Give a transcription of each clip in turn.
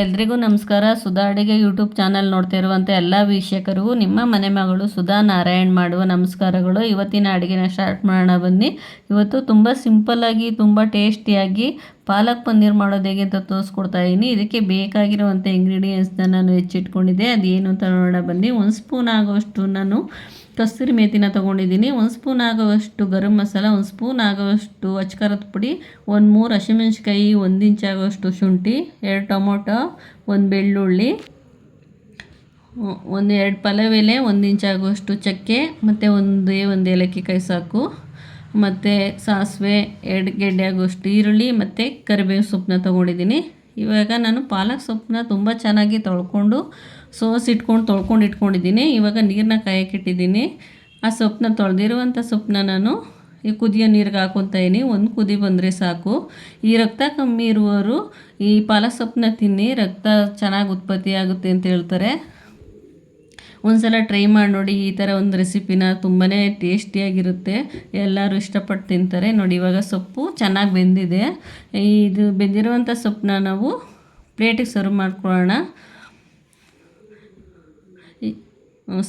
ಎಲ್ರಿಗೂ ನಮಸ್ಕಾರ. ಸುಧಾ ಅಡುಗೆ ಯೂಟ್ಯೂಬ್ ಚಾನಲ್ ನೋಡ್ತಾ ಇರುವಂಥ ಎಲ್ಲ ವೀಕ್ಷಕರಿಗೂ ನಿಮ್ಮ ಮನೆ ಮಗಳು ಸುಧಾ ನಾರಾಯಣ್ ಮಾಡುವ ನಮಸ್ಕಾರಗಳು. ಇವತ್ತಿನ ಅಡುಗೆನ ಸ್ಟಾರ್ಟ್ ಮಾಡೋಣ ಬನ್ನಿ. ಇವತ್ತು ತುಂಬ ಸಿಂಪಲ್ಲಾಗಿ ತುಂಬ ಟೇಸ್ಟಿಯಾಗಿ ಪಾಲಕ್ ಪನ್ನೀರ್ ಮಾಡೋದು ಹೇಗೆ ಅಂತ ತೋರಿಸ್ಕೊಡ್ತಾ ಇದ್ದೀನಿ. ಇದಕ್ಕೆ ಬೇಕಾಗಿರುವಂಥ ಇಂಗ್ರೀಡಿಯೆಂಟ್ಸ್ನ ನಾನು ಹೆಚ್ಚಿಟ್ಕೊಂಡಿದ್ದೆ. ಅದೇನು ಅಂತ ನೋಡೋಣ ಬನ್ನಿ. 1 ಸ್ಪೂನ್ ಆಗುವಷ್ಟು ನಾನು ಕಸ್ತೂರಿ ಮೇಥಿನ ತೊಗೊಂಡಿದ್ದೀನಿ. 1 ಸ್ಪೂನ್ ಆಗುವಷ್ಟು ಗರಂ ಮಸಾಲ, 1 ಸ್ಪೂನ್ ಆಗುವಷ್ಟು ಅಚ್ಕಾರದ ಪುಡಿ, 3 ಹಸಿಮೆಣ್ಸಿಕಾಯಿ, 1 ಇಂಚ್ ಆಗುವಷ್ಟು ಶುಂಠಿ, 2 ಟೊಮೊಟೊ, 1 ಬೆಳ್ಳುಳ್ಳಿ, 2 ಪಲಾವ್ ಎಲೆ, 1 ಇಂಚ್ ಆಗುವಷ್ಟು ಚಕ್ಕೆ ಮತ್ತು ಒಂದು ಏಲಕ್ಕಿಕಾಯಿ ಸಾಕು, ಮತ್ತು ಸಾಸಿವೆ, 2 ಗೆಡ್ಡೆ ಆಗುವಷ್ಟು ಈರುಳ್ಳಿ ಮತ್ತು ಕರಿಬೇವು ಸೊಪ್ಪನ್ನ ತೊಗೊಂಡಿದ್ದೀನಿ. ಇವಾಗ ನಾನು ಪಾಲಕ್ ಸೊಪ್ಪನ್ನ ತುಂಬ ಚೆನ್ನಾಗಿ ತೊಳ್ಕೊಂಡು ತೊಳ್ಕೊಂಡು ಇಟ್ಕೊಂಡಿದ್ದೀನಿ. ಇವಾಗ ನೀರನ್ನ ಕಾಯಕ್ಕಿಟ್ಟಿದ್ದೀನಿ. ಆ ಸೊಪ್ಪನ್ನ ತೊಳೆದಿರುವಂಥ ಸೊಪ್ಪನ್ನ ನಾನು ಈ ಕುದಿಯೋ ನೀರಿಗೆ ಹಾಕ್ಕೊತಾ ಇದ್ದೀನಿ. 1 ಕುದಿ ಬಂದರೆ ಸಾಕು. ಈ ರಕ್ತ ಕಮ್ಮಿ ಇರುವವರು ಈ ಪಾಲಕ್ ಸೊಪ್ಪನ್ನ ತಿನ್ನಿ, ರಕ್ತ ಚೆನ್ನಾಗಿ ಉತ್ಪತ್ತಿ ಆಗುತ್ತೆ ಅಂತ ಹೇಳ್ತಾರೆ. ಒಂದ್ಸಲ ಟ್ರೈ ಮಾಡಿ ನೋಡಿ ಈ ಥರ ಒಂದು ರೆಸಿಪಿನ. ತುಂಬಾ ಟೇಸ್ಟಿಯಾಗಿರುತ್ತೆ, ಎಲ್ಲರೂ ಇಷ್ಟಪಟ್ಟು ತಿಂತಾರೆ. ನೋಡಿ ಇವಾಗ ಸೊಪ್ಪು ಚೆನ್ನಾಗಿ ಬೆಂದಿದೆ. ಇದು ಬೆಂದಿರುವಂಥ ಸೊಪ್ಪನ್ನ ನಾವು ಪ್ಲೇಟಿಗೆ ಸರ್ವ್ ಮಾಡ್ಕೊಳ್ಳೋಣ.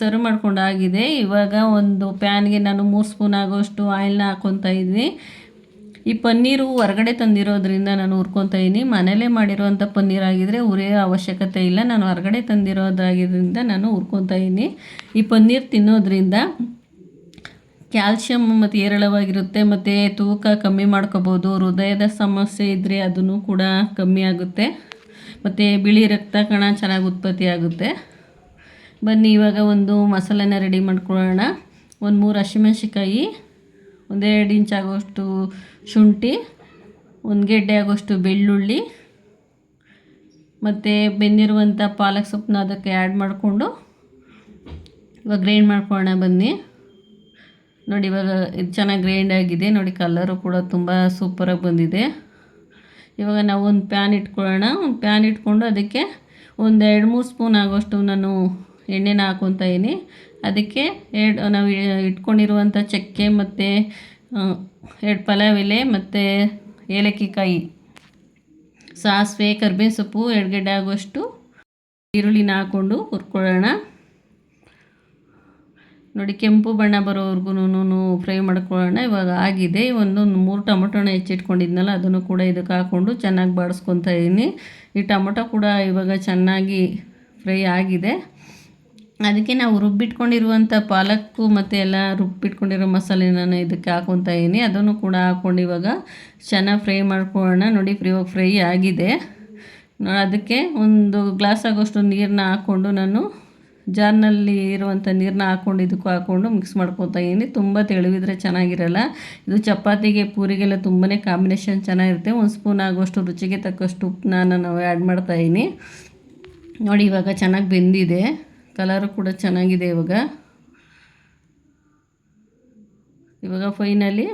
ಸರ್ವ್ ಮಾಡ್ಕೊಂಡಾಗಿದೆ. ಇವಾಗ ಒಂದು ಪ್ಯಾನ್ಗೆ ನಾನು 3 ಸ್ಪೂನ್ ಆಗೋಷ್ಟು ಆಯಿಲ್ನ ಹಾಕ್ಕೊತಾ ಇದ್ದೀನಿ. ಈ ಪನ್ನೀರು ಹೊರಗಡೆ ತಂದಿರೋದ್ರಿಂದ ನಾನು ಹುರ್ಕೊತಾ ಇದ್ದೀನಿ. ಮನೇಲೇ ಮಾಡಿರೋವಂಥ ಪನ್ನೀರ್ ಆಗಿದ್ದರೆ ಹುರಿಯೋ ಅವಶ್ಯಕತೆ ಇಲ್ಲ. ನಾನು ಹೊರಗಡೆ ತಂದಿರೋದ್ರಾಗಿದ್ದರಿಂದ ನಾನು ಹುರ್ಕೊತಾ ಇದ್ದೀನಿ. ಈ ಪನ್ನೀರ್ ತಿನ್ನೋದ್ರಿಂದ ಕ್ಯಾಲ್ಶಿಯಮ್ ಮತ್ತು ಹೇರಳವಾಗಿರುತ್ತೆ, ಮತ್ತು ತೂಕ ಕಮ್ಮಿ ಮಾಡ್ಕೋಬೋದು. ಹೃದಯದ ಸಮಸ್ಯೆ ಇದ್ದರೆ ಅದನ್ನು ಕೂಡ ಕಮ್ಮಿ ಆಗುತ್ತೆ, ಮತ್ತು ಬಿಳಿ ರಕ್ತ ಕಣ ಚೆನ್ನಾಗಿ ಉತ್ಪತ್ತಿ ಆಗುತ್ತೆ. ಬನ್ನಿ ಇವಾಗ ಒಂದು ಮಸಾಲೆನ ರೆಡಿ ಮಾಡ್ಕೊಳ್ಳೋಣ. 3 ಹಸಿಮೆಣ್ಸಿಕಾಯಿ, 2 ಇಂಚ್ ಆಗೋಷ್ಟು ಶುಂಠಿ, 1 ಗೆಡ್ಡೆ ಆಗೋಷ್ಟು ಬೆಳ್ಳುಳ್ಳಿ, ಮತ್ತು ಬೆಂದಿರುವಂಥ ಪಾಲಕ್ ಸೊಪ್ಪನ್ನ ಅದಕ್ಕೆ ಆ್ಯಡ್ ಮಾಡಿಕೊಂಡು ಇವಾಗ ಗ್ರೈಂಡ್ ಮಾಡ್ಕೊಳ್ಳೋಣ ಬನ್ನಿ. ನೋಡಿ ಇವಾಗ ಇದು ಚೆನ್ನಾಗಿ ಗ್ರೈಂಡ್ ಆಗಿದೆ. ನೋಡಿ ಕಲರು ಕೂಡ ತುಂಬ ಸೂಪರಾಗಿ ಬಂದಿದೆ. ಇವಾಗ ನಾವು ಒಂದು ಪ್ಯಾನ್ ಇಟ್ಕೊಳ್ಳೋಣ. ಒಂದು ಪ್ಯಾನ್ ಇಟ್ಕೊಂಡು ಅದಕ್ಕೆ 2-3 ಸ್ಪೂನ್ ಆಗೋಷ್ಟು ನಾನು ಎಣ್ಣೆನ ಹಾಕ್ಕೊತಾ ಇದ್ದೀನಿ. ಅದಕ್ಕೆ ನಾವು ಇಟ್ಕೊಂಡಿರುವಂಥ ಚಕ್ಕೆ ಮತ್ತು 2 ಪಲಾವ್ ಎಲೆ ಮತ್ತು ಏಲಕ್ಕಿಕಾಯಿ, ಸಾಸಿವೆ, ಕರಿಬೇವು ಸೊಪ್ಪು, 2 ಗೆಡ್ಡೆ ಆಗುವಷ್ಟು ಈರುಳ್ಳಿನ ಹಾಕ್ಕೊಂಡು ಹುರ್ಕೊಳ್ಳೋಣ. ನೋಡಿ ಕೆಂಪು ಬಣ್ಣ ಬರೋವರೆಗೂ ಫ್ರೈ ಮಾಡ್ಕೊಳ್ಳೋಣ. ಇವಾಗ ಆಗಿದೆ. 3 ಟೊಮೊಟೊನ ಹೆಚ್ಚಿಟ್ಕೊಂಡಿದ್ನಲ್ಲ ಅದನ್ನು ಕೂಡ ಇದಕ್ಕೆ ಹಾಕ್ಕೊಂಡು ಚೆನ್ನಾಗಿ ಬಾಡಿಸ್ಕೊತಾ ಇದ್ದೀನಿ. ಈ ಟೊಮೊಟೊ ಕೂಡ ಇವಾಗ ಚೆನ್ನಾಗಿ ಫ್ರೈ ಆಗಿದೆ. ಅದಕ್ಕೆ ನಾವು ರುಬ್ಬಿಟ್ಕೊಂಡಿರುವಂಥ ಪಾಲಕ್ಕು ಮತ್ತು ಎಲ್ಲ ರುಬ್ಬಿಟ್ಕೊಂಡಿರೋ ಮಸಾಲೆನ ಇದಕ್ಕೆ ಹಾಕ್ಕೊತಾ ಇದ್ದೀನಿ. ಅದನ್ನು ಕೂಡ ಹಾಕ್ಕೊಂಡು ಇವಾಗ ಚೆನ್ನಾಗಿ ಫ್ರೈ ಮಾಡ್ಕೊಳ್ಳೋಣ. ನೋಡಿ ಇವಾಗ ಫ್ರೈ ಆಗಿದೆ. ಅದಕ್ಕೆ 1 ಗ್ಲಾಸ್ ಆಗೋಷ್ಟು ನೀರನ್ನ ಹಾಕ್ಕೊಂಡು ನಾನು ಜಾರ್ನಲ್ಲಿ ಇರುವಂಥ ನೀರನ್ನ ಹಾಕ್ಕೊಂಡು ಇದಕ್ಕೂ ಹಾಕ್ಕೊಂಡು ಮಿಕ್ಸ್ ಮಾಡ್ಕೊತಾ ಇದ್ದೀನಿ. ತುಂಬ ತೆಳುವಿದ್ರೆ ಚೆನ್ನಾಗಿರಲ್ಲ. ಇದು ಚಪಾತಿಗೆ, ಪೂರಿಗೆಲ್ಲ ತುಂಬಾ ಕಾಂಬಿನೇಷನ್ ಚೆನ್ನಾಗಿರುತ್ತೆ. 1 ಸ್ಪೂನ್ ಆಗುವಷ್ಟು ರುಚಿಗೆ ತಕ್ಕಷ್ಟು ಉಪ್ಪನ್ನ ನಾನು ಆ್ಯಡ್ ಮಾಡ್ತಾಯಿದ್ದೀನಿ. ನೋಡಿ ಇವಾಗ ಚೆನ್ನಾಗಿ ಬೆಂದಿದೆ. ಕಲರು ಕೂಡ ಚೆನ್ನಾಗಿದೆ. ಇವಾಗ ಫೈನಲಿ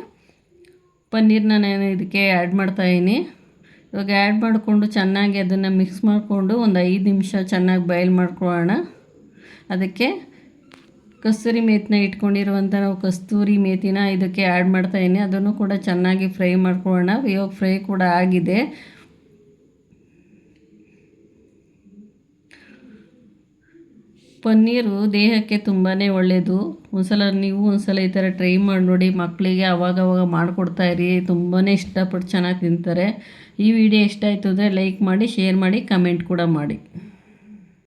ಪನ್ನೀರನ್ನ ನಾನು ಇದಕ್ಕೆ ಆ್ಯಡ್ ಮಾಡ್ತಾಯಿದ್ದೀನಿ. ಇವಾಗ ಆ್ಯಡ್ ಮಾಡಿಕೊಂಡು ಚೆನ್ನಾಗಿ ಅದನ್ನು ಮಿಕ್ಸ್ ಮಾಡಿಕೊಂಡು ಒಂದು 5 ನಿಮಿಷ ಚೆನ್ನಾಗಿ ಬಾಯ್ಲ್ ಮಾಡ್ಕೊಳ್ಳೋಣ. ಅದಕ್ಕೆ ಕಸ್ತೂರಿ ಮೇಥಿನ ಇಟ್ಕೊಂಡಿರುವಂಥ ನಾವು ಕಸ್ತೂರಿ ಮೇಥಿನ ಇದಕ್ಕೆ ಆ್ಯಡ್ ಮಾಡ್ತಾಯಿದ್ದೀನಿ. ಅದನ್ನು ಕೂಡ ಚೆನ್ನಾಗಿ ಫ್ರೈ ಮಾಡ್ಕೊಳ್ಳೋಣ. ಇವಾಗ ಫ್ರೈ ಕೂಡ ಆಗಿದೆ. ಪನ್ನೀರು ದೇಹಕ್ಕೆ ತುಂಬಾ ಒಳ್ಳೆಯದು. ಒಂದ್ಸಲ ಈ ಥರ ಟ್ರೈ ಮಾಡಿ ನೋಡಿ. ಮಕ್ಕಳಿಗೆ ಅವಾಗವಾಗ ಮಾಡಿಕೊಡ್ತಾಯಿರಿ, ತುಂಬಾ ಇಷ್ಟಪಟ್ಟು ಚೆನ್ನಾಗಿ ತಿಂತಾರೆ. ಈ ವಿಡಿಯೋ ಇಷ್ಟ ಆಯಿತು ಅಂದರೆ ಲೈಕ್ ಮಾಡಿ, ಶೇರ್ ಮಾಡಿ, ಕಮೆಂಟ್ ಕೂಡ ಮಾಡಿ.